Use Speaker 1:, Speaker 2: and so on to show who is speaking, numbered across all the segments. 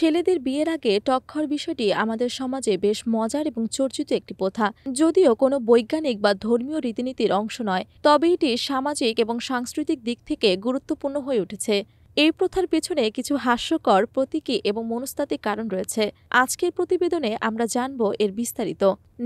Speaker 1: ছেলেদের বিয়ের আগে টক খাওয়ার বিষয়টি আমাদের সমাজে বেশ মজার এবং চর্চিত একটি প্রথা। যদিও কোনো বৈজ্ঞানিক বা ধর্মীয় রীতিনীতির অংশ নয়, তবে এটি সামাজিক এবং সাংস্কৃতিক দিক থেকে গুরুত্বপূর্ণ হয়ে উঠেছে। এই প্রথার পেছনে কিছু হাস্যকর প্রতীকী এবং মনস্তাত্ত্বিক কারণ রয়েছে। আজকের প্রতিবেদনে আমরা জানব এর বিস্তারিত।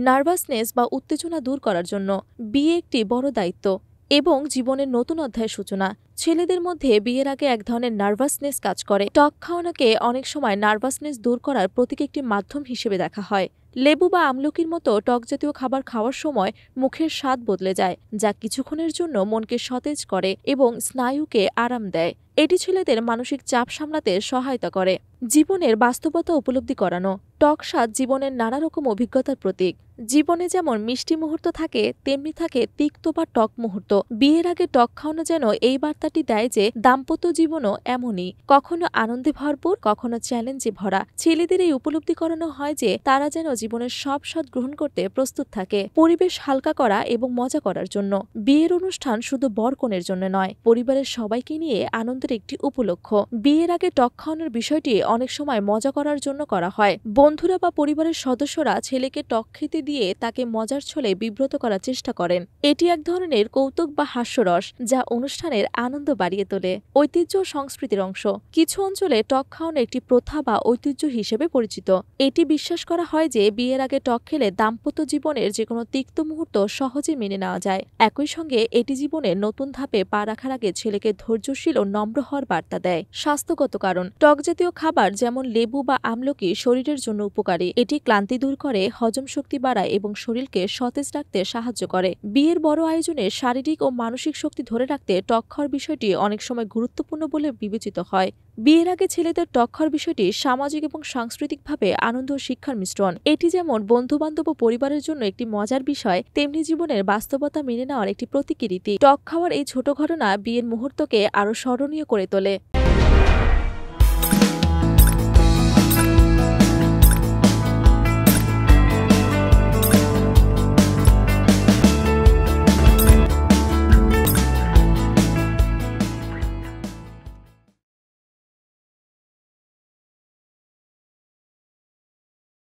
Speaker 1: নার্ভাসনেস বা উত্তেজনা দূর করার জন্য বিয়ে একটি বড় দায়িত্ব এবং জীবনের নতুন অধ্যায়ের সূচনা। ছেলেদের মধ্যে বিয়ের আগে এক ধরনের নার্ভাসনেস কাজ করে। টক খাওয়ানোকে অনেক সময় নার্ভাসনেস দূর করার প্রতীক একটি মাধ্যম হিসেবে দেখা হয়। লেবু বা আমলকির মতো টক জাতীয় খাবার খাওয়ার সময় মুখের স্বাদ বদলে যায়, যা কিছুক্ষণের জন্য মনকে সতেজ করে এবং স্নায়ুকে আরাম দেয়। এটি ছেলেদের মানসিক চাপ সামলাতে সহায়তা করে। জীবনের বাস্তবতা উপলব্ধি করানো। টক স্বাদ জীবনের নানা রকম অভিজ্ঞতার প্রতীক। জীবনে যেমন মিষ্টি মুহূর্ত থাকে, তেমনি থাকে তিক্ত বা টক মুহূর্ত। বিয়ের আগে টক খাওয়ানো যেন এই বার্তাটি দেয় যে দাম্পত্য জীবনও এমনই, কখনো আনন্দে ভরপুর, কখনো চ্যালেঞ্জে ভরা। ছেলেদের এই উপলব্ধি করানো হয় যে তারা যেন জীবনের সব স্বাদ গ্রহণ করতে প্রস্তুত থাকে। পরিবেশ হালকা করা এবং মজা করার জন্য। বিয়ের অনুষ্ঠান শুধু বর কনের জন্য নয়, পরিবারের সবাইকে নিয়ে আনন্দের একটি উপলক্ষ। বিয়ের আগে টক খাওয়ানোর বিষয়টি অনেক সময় মজা করার জন্য করা হয়। বন্ধুরা বা পরিবারের সদস্যরা ছেলেকে টক খেতে দিয়ে তাকে মজার ছলে বিব্রত করার চেষ্টা করেন। এটি এক ধরনের কৌতুক বা হাস্যরস, যা অনুষ্ঠানের আনন্দ বাড়িয়ে তোলে। ঐতিহ্য ও সংস্কৃতির অংশ। কিছু অঞ্চলে টক খাওয়ানো একটি প্রথা বা ঐতিহ্য হিসেবে পরিচিত। এটি বিশ্বাস করা হয় যে বিয়ের আগে টক খেলে দাম্পত্য জীবনের যে কোনো তিক্ত মুহূর্ত সহজে মেনে নেওয়া যায়। একই সঙ্গে এটি জীবনের নতুন ধাপে পা রাখার আগে ছেলেকে ধৈর্যশীল ও নম্র হওয়ার বার্তা দেয়। স্বাস্থ্যগত কারণ। টক জাতীয় খাবার যেমন লেবু বা আমলকি শরীরের জন্য উপকারী। এটি ক্লান্তি দূর করে, হজম শক্তি বাড়ায় এবং শরীরকে সতেজ রাখতে সাহায্য করে। বিয়ের বড় আয়োজনে শারীরিক ও মানসিক শক্তি ধরে রাখতে টক খাওয়ার বিষয়টি অনেক সময় গুরুত্বপূর্ণ বলে বিবেচিত হয়। বিয়ের আগে ছেলেদের টক খাওয়ার বিষয়টি সামাজিক এবং সাংস্কৃতিকভাবে আনন্দ ও শিক্ষার মিশ্রণ। এটি যেমন বন্ধুবান্ধব ও পরিবারের জন্য একটি মজার বিষয়, তেমনি জীবনের বাস্তবতা মেনে নেওয়ার একটি প্রতীকী রীতি। টক খাওয়ার এই ছোট ঘটনা বিয়ের মুহূর্তকে আরও স্মরণীয় করে তোলে।